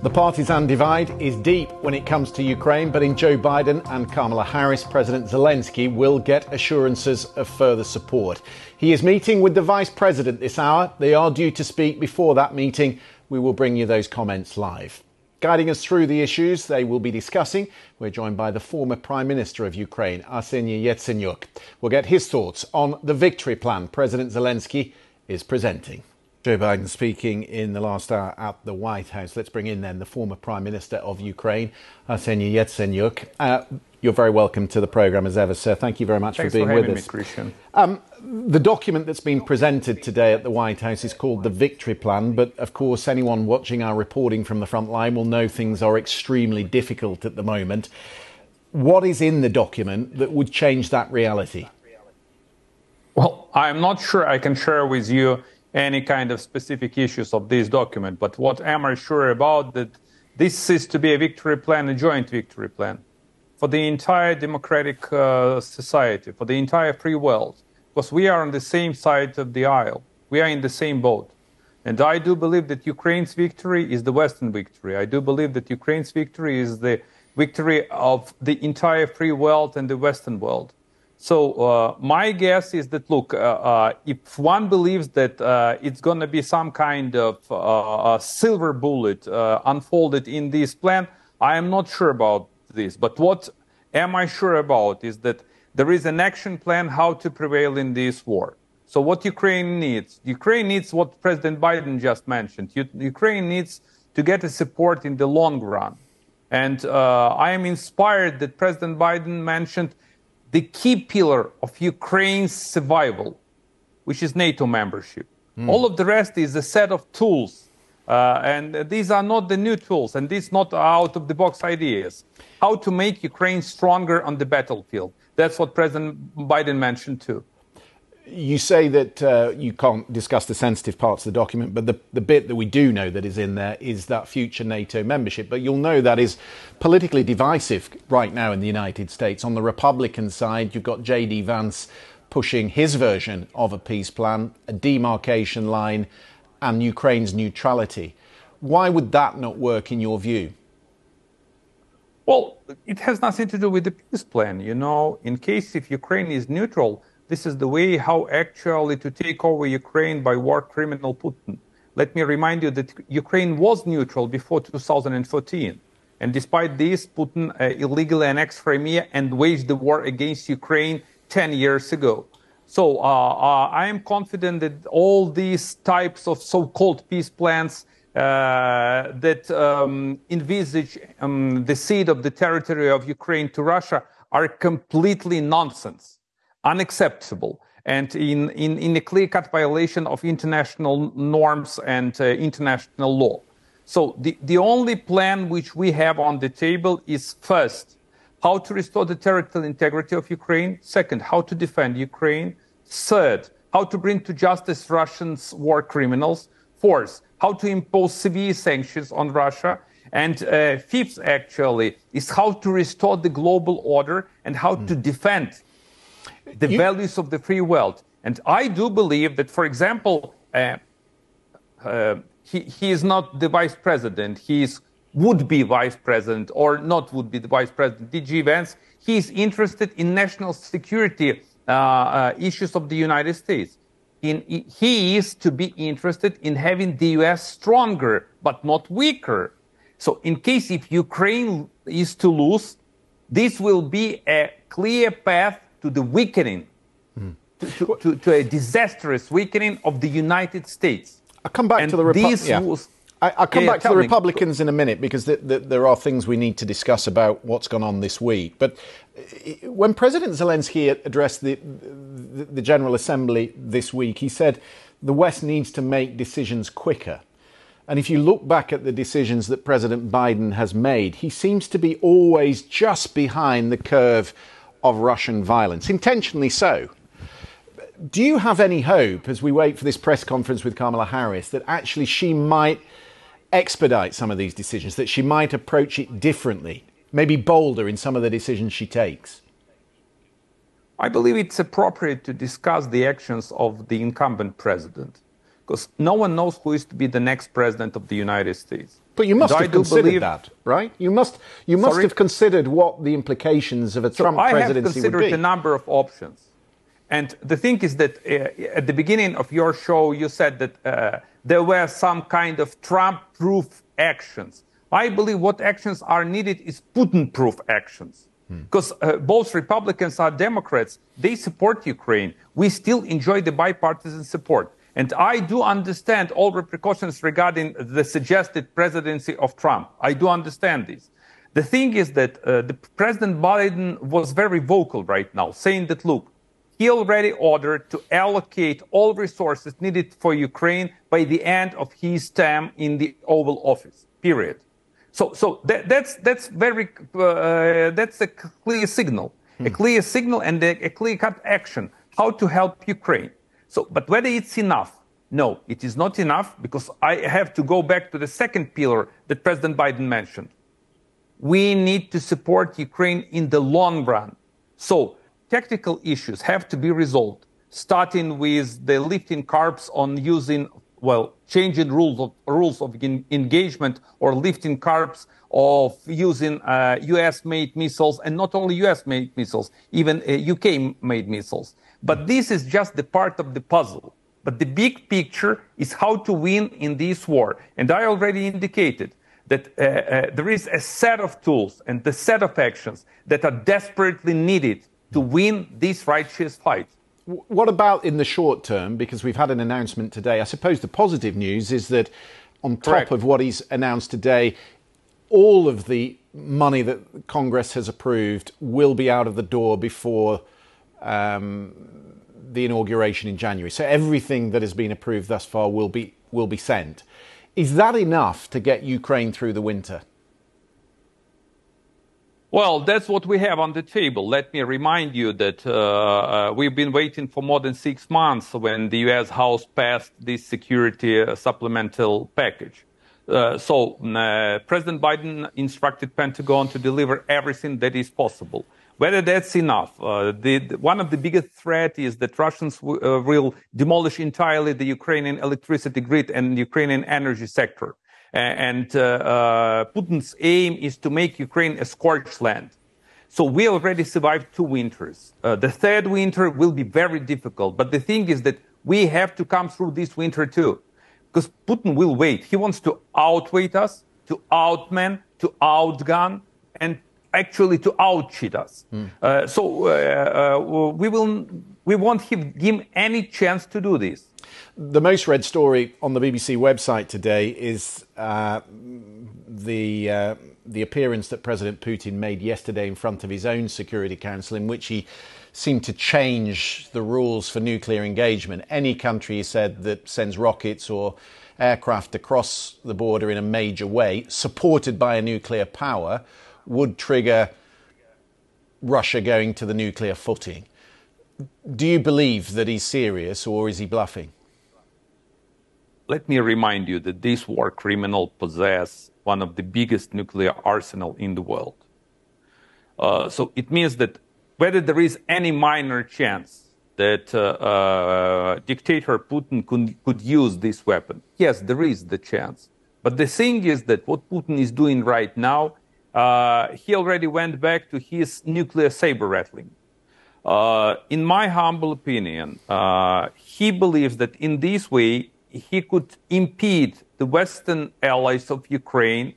The partisan divide is deep when it comes to Ukraine, but in Joe Biden and Kamala Harris, President Zelensky will get assurances of further support. He is meeting with the Vice President this hour. They are due to speak before that meeting. We will bring you those comments live. Guiding us through the issues they will be discussing, we're joined by the former Prime Minister of Ukraine, Yatsenyuk. We'll get his thoughts on the victory plan President Zelensky is presenting. Joe Biden speaking in the last hour at the White House. Let's bring in then the former Prime Minister of Ukraine, Yatsenyuk. You're very welcome to the programme as ever, sir. Thank you very much for being with us. Thanks for having me, Christian. The document that's been presented today at the White House is called the Victory Plan, but of course anyone watching our reporting from the front line will know things are extremely difficult at the moment. What is in the document that would change that reality? Well, I'm not sure I can share with you any kind of specific issues of this document, but what am I sure about, that this is to be a victory plan, a joint victory plan for the entire democratic society, for the entire free world, because we are on the same side of the aisle. We are in the same boat. And I do believe that Ukraine's victory is the Western victory. I do believe that Ukraine's victory is the victory of the entire free world and the Western world. So my guess is that, look, if one believes that it's going to be some kind of silver bullet unfolded in this plan, I am not sure about this. But what am I sure about is that there is an action plan how to prevail in this war. So what Ukraine needs what President Biden just mentioned. Ukraine needs to get a support in the long run. And I am inspired that President Biden mentioned the key pillar of Ukraine's survival, which is NATO membership. All of the rest is a set of tools. And these are not the new tools, and these not out-of-the-box ideas. How to make Ukraine stronger on the battlefield. That's what President Biden mentioned too. You say that you can't discuss the sensitive parts of the document, but the bit that we do know that is in there is that future NATO membership. But you'll know that is politically divisive right now in the United States. On the Republican side, you've got J.D. Vance pushing his version of a peace plan, a demarcation line, and Ukraine's neutrality. Why would that not work in your view? Well, it has nothing to do with the peace plan. You know, in case if Ukraine is neutral, this is the way how actually to take over Ukraine by war criminal Putin. Let me remind you that Ukraine was neutral before 2014. And despite this, Putin illegally annexed Crimea and waged the war against Ukraine 10 years ago. So I am confident that all these types of so-called peace plans that envisage the cede of the territory of Ukraine to Russia are completely nonsense, unacceptable, and in a clear-cut violation of international norms and international law. So the only plan which we have on the table is, first, how to restore the territorial integrity of Ukraine. Second, how to defend Ukraine. Third, how to bring to justice Russians' war criminals. Fourth, how to impose severe sanctions on Russia. And fifth, actually, is how to restore the global order and how to defend the values of the free world. And I do believe that, for example, he is not the vice president. He is would-be vice president or not would-be the vice president, D.G. Vance. He is interested in national security issues of the United States. He is to be interested in having the U.S. stronger, but not weaker. So in case if Ukraine is to lose, this will be a clear path to the weakening, to a disastrous weakening of the United States. I'll come back to the Republicans in a minute, because there are things we need to discuss about what's gone on this week. But when President Zelensky addressed the General Assembly this week, he said the West needs to make decisions quicker. And if you look back at the decisions that President Biden has made, he seems to be always just behind the curve of Russian violence, intentionally so. Do you have any hope, as we wait for this press conference with Kamala Harris, that actually she might expedite some of these decisions, that she might approach it differently, maybe bolder in some of the decisions she takes? I believe it's appropriate to discuss the actions of the incumbent president, because no one knows who is to be the next president of the United States. But you must have considered that, right? You must have considered what the implications of a Trump presidency would be. I have considered a number of options. And the thing is that at the beginning of your show, you said that there were some kind of Trump-proof actions. I believe what actions are needed is Putin-proof actions. Because both Republicans and Democrats, they support Ukraine. We still enjoy the bipartisan support. And I do understand all repercussions regarding the suggested presidency of Trump. I do understand this. The thing is that the President Biden was very vocal right now, saying that, look, he already ordered to allocate all resources needed for Ukraine by the end of his term in the Oval Office, period. So that's a clear signal, and a clear-cut action, how to help Ukraine. So, but whether it's enough, no, it is not enough, because I have to go back to the second pillar that President Biden mentioned. We need to support Ukraine in the long run. So technical issues have to be resolved, starting with the lifting curbs on using, changing rules of engagement, or lifting curbs of using US-made missiles, and not only US-made missiles, even UK-made missiles. But this is just the part of the puzzle. But the big picture is how to win in this war. And I already indicated that there is a set of tools and the set of actions that are desperately needed to win this righteous fight. What about in the short term? Because we've had an announcement today. I suppose the positive news is that on top of what he's announced today, all of the money that Congress has approved will be out of the door before the inauguration in January. So everything that has been approved thus far will be sent. Is that enough to get Ukraine through the winter? Well, that's what we have on the table. Let me remind you that we've been waiting for more than 6 months when the U.S. House passed this security supplemental package. President Biden instructed Pentagon to deliver everything that is possible. Whether that's enough, one of the biggest threats is that Russians will demolish entirely the Ukrainian electricity grid and Ukrainian energy sector. And Putin's aim is to make Ukraine a scorched land. So we already survived 2 winters. The third winter will be very difficult. But the thing is that we have to come through this winter too. Because Putin will wait. He wants to outweight us, to outman, to outgun, and actually to out-cheat us. We won't give him any chance to do this. The most read story on the BBC website today is the appearance that President Putin made yesterday in front of his own Security Council, in which he seemed to change the rules for nuclear engagement. Any country, he said, that sends rockets or aircraft across the border in a major way, supported by a nuclear power, would trigger Russia going to the nuclear footing. Do you believe that he's serious, or is he bluffing? Let me remind you that this war criminal possesses one of the biggest nuclear arsenal in the world. So it means that whether there is any minor chance that dictator Putin could use this weapon, yes, there is the chance. But the thing is that what Putin is doing right now, he already went back to his nuclear saber rattling. In my humble opinion, he believes that in this way he could impede the Western allies of Ukraine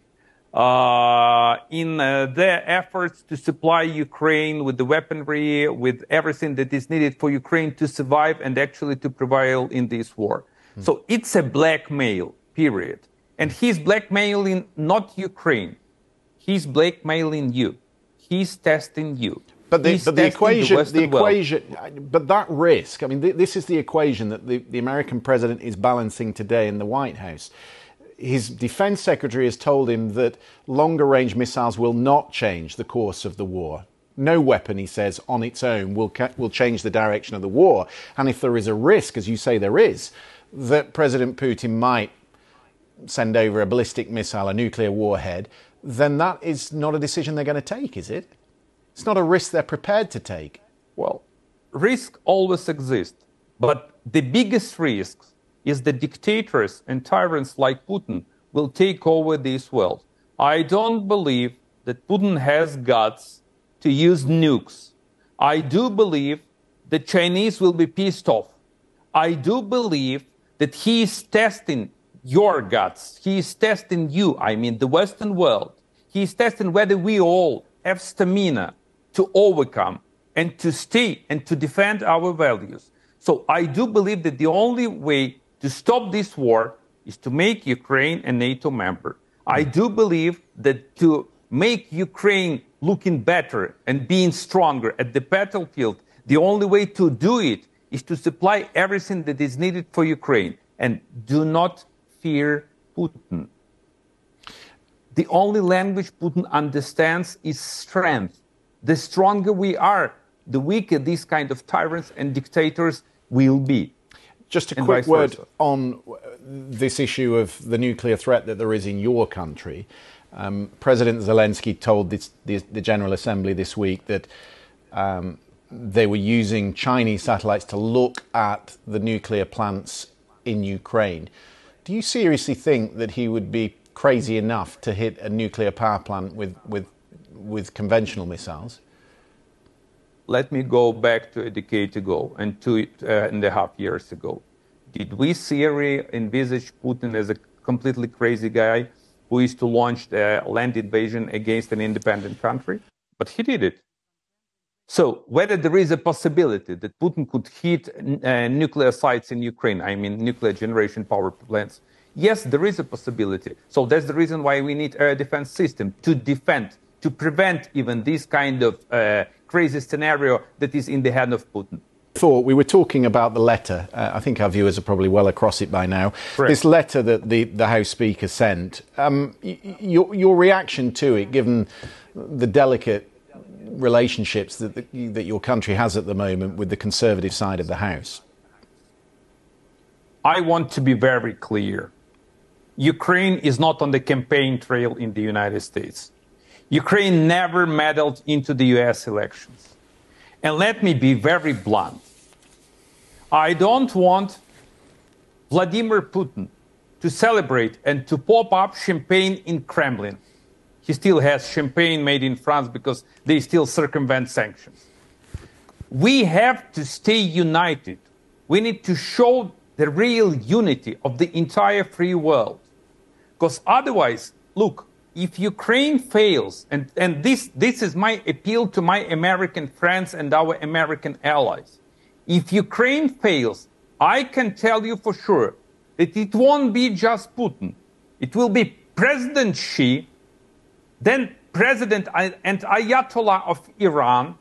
in their efforts to supply Ukraine with the weaponry, with everything that is needed for Ukraine to survive and actually to prevail in this war. So it's a blackmail, period. And he's blackmailing not Ukraine. He's blackmailing you. He's testing you. But the equation, but that risk, I mean, this is the equation that the American president is balancing today in the White House. His defense secretary has told him that longer range missiles will not change the course of the war. No weapon, he says, on its own will change the direction of the war. And if there is a risk, as you say there is, that President Putin might send over a ballistic missile, a nuclear warhead, then that is not a decision they're going to take, is it? It's not a risk they're prepared to take. Well, risk always exists. But the biggest risk is the dictators and tyrants like Putin will take over this world. I don't believe that Putin has guts to use nukes. I do believe the Chinese will be pissed off. I do believe that he is testing your guts. He is testing you, I mean the Western world. He is testing whether we all have stamina to overcome and to stay and to defend our values. So I do believe that the only way to stop this war is to make Ukraine a NATO member. I do believe that to make Ukraine looking better and being stronger at the battlefield, the only way to do it is to supply everything that is needed for Ukraine. And do not fear Putin. The only language Putin understands is strength. The stronger we are, the weaker these kind of tyrants and dictators will be. Just a quick word on this issue of the nuclear threat that there is in your country. President Zelensky told the General Assembly this week that they were using Chinese satellites to look at the nuclear plants in Ukraine. Do you seriously think that he would be crazy enough to hit a nuclear power plant with conventional missiles? Let me go back to a decade ago and 2.5 years ago. Did we seriously envisage Putin as a completely crazy guy who is to launch a land invasion against an independent country? But he did it. So whether there is a possibility that Putin could hit nuclear sites in Ukraine, I mean nuclear generation power plants, yes, there is a possibility. So that's the reason why we need air defense system to defend, to prevent even this kind of crazy scenario that is in the hand of Putin. Before, we were talking about the letter. I think our viewers are probably well across it by now. Correct. This letter that the House Speaker sent, your reaction to it, given the delicate relationships that your country has at the moment with the Conservative side of the House? I want to be very clear. Ukraine is not on the campaign trail in the United States. Ukraine never meddled into the US elections. And let me be very blunt. I don't want Vladimir Putin to celebrate and to pop up champagne in Kremlin. He still has champagne made in France because they still circumvent sanctions. We have to stay united. We need to show the real unity of the entire free world. Because otherwise, look, if Ukraine fails, and this is my appeal to my American friends and our American allies, if Ukraine fails, I can tell you for sure that it won't be just Putin. It will be President Xi, then President and Ayatollah of Iran,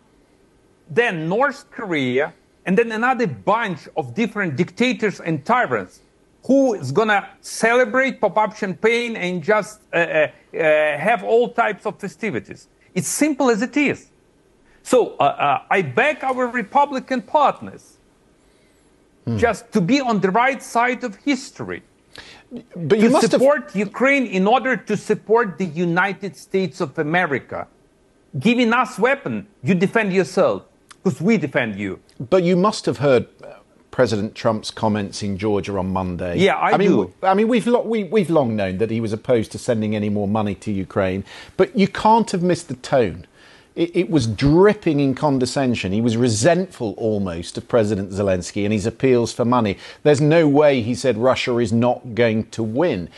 then North Korea, and then another bunch of different dictators and tyrants who is going to celebrate, pop up champagne, and just have all types of festivities. It's simple as it is. So I beg our Republican partners just to be on the right side of history. But you must support Ukraine in order to support the United States of America. Giving us weapons, you defend yourself, because we defend you. But you must have heard President Trump's comments in Georgia on Monday. Yeah, I do. I mean, we've long known that he was opposed to sending any more money to Ukraine, but you can't have missed the tone. It was dripping in condescension. He was resentful almost of President Zelensky and his appeals for money. There's no way, he said, Russia is not going to win.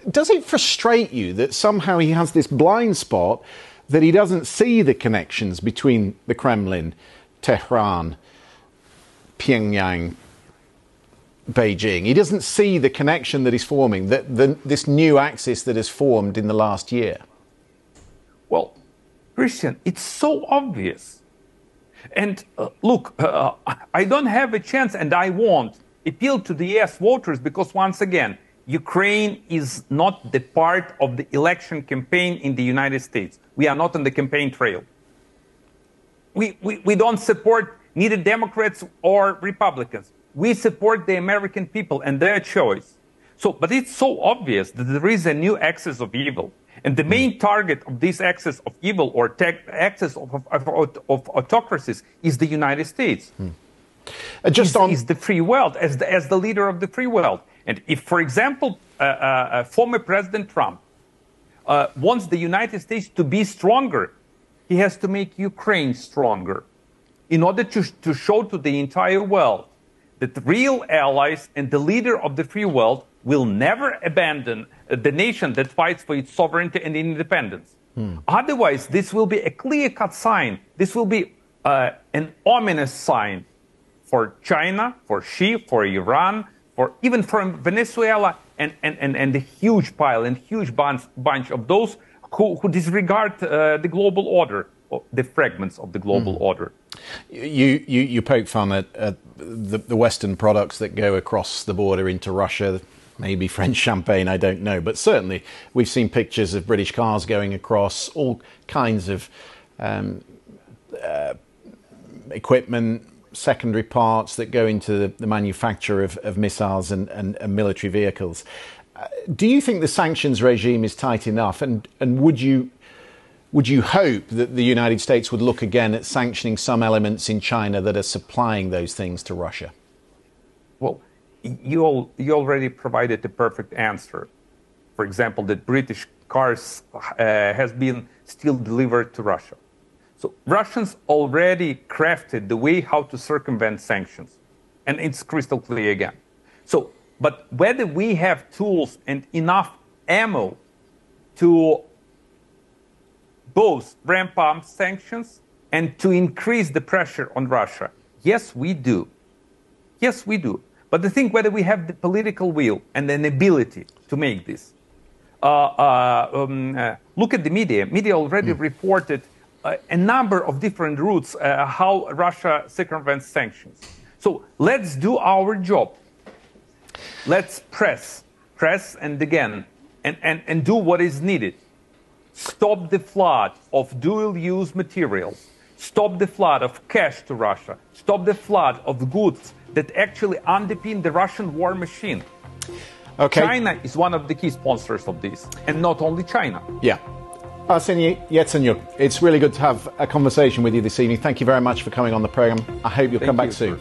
Does it frustrate you that somehow he has this blind spot, that he doesn't see the connections between the Kremlin, Tehran, Pyongyang, Beijing? He doesn't see the connection that is forming, this new axis that has formed in the last year. Well, Christian, it's so obvious. And look, I don't have a chance, and I won't appeal to the yes voters because, once again, Ukraine is not the part of the election campaign in the United States. We are not on the campaign trail. We don't support neither Democrats or Republicans. We support the American people and their choice. So, but it's so obvious that there is a new axis of evil. And the main target of this axis of evil or axis of autocracies is the United States. Is the free world, as the leader of the free world. And if, for example, former President Trump wants the United States to be stronger, he has to make Ukraine stronger in order to show to the entire world that the real allies and the leader of the free world will never abandon the nation that fights for its sovereignty and independence. Otherwise, this will be a clear-cut sign. This will be an ominous sign for China, for Xi, for Iran, for even for Venezuela, and the huge pile and huge bunch of those who disregard the global order, or the fragments of the global order. You poke fun at the Western products that go across the border into Russia, maybe French champagne, I don't know. But certainly we've seen pictures of British cars going across, all kinds of equipment, secondary parts that go into the manufacture of missiles and military vehicles. Do you think the sanctions regime is tight enough? And would you hope that the United States would look again at sanctioning some elements in China that are supplying those things to Russia? Well, you already provided the perfect answer. For example, that British cars has been still delivered to Russia. So Russians already crafted the way how to circumvent sanctions. And it's crystal clear again. So, but whether we have tools and enough ammo to both ramp up sanctions and to increase the pressure on Russia, yes, we do. Yes, we do. But the thing whether we have the political will and an ability to make this. Look at the media. Media already reported a number of different routes how Russia circumvents sanctions. So let's do our job. Let's press and again, and do what is needed. Stop the flood of dual-use materials. Stop the flood of cash to Russia. Stop the flood of goods that actually underpin the Russian war machine. Okay. China is one of the key sponsors of this, and not only China. Yeah. Yatsenyuk, it's really good to have a conversation with you this evening. Thank you very much for coming on the program. I hope you'll come back soon.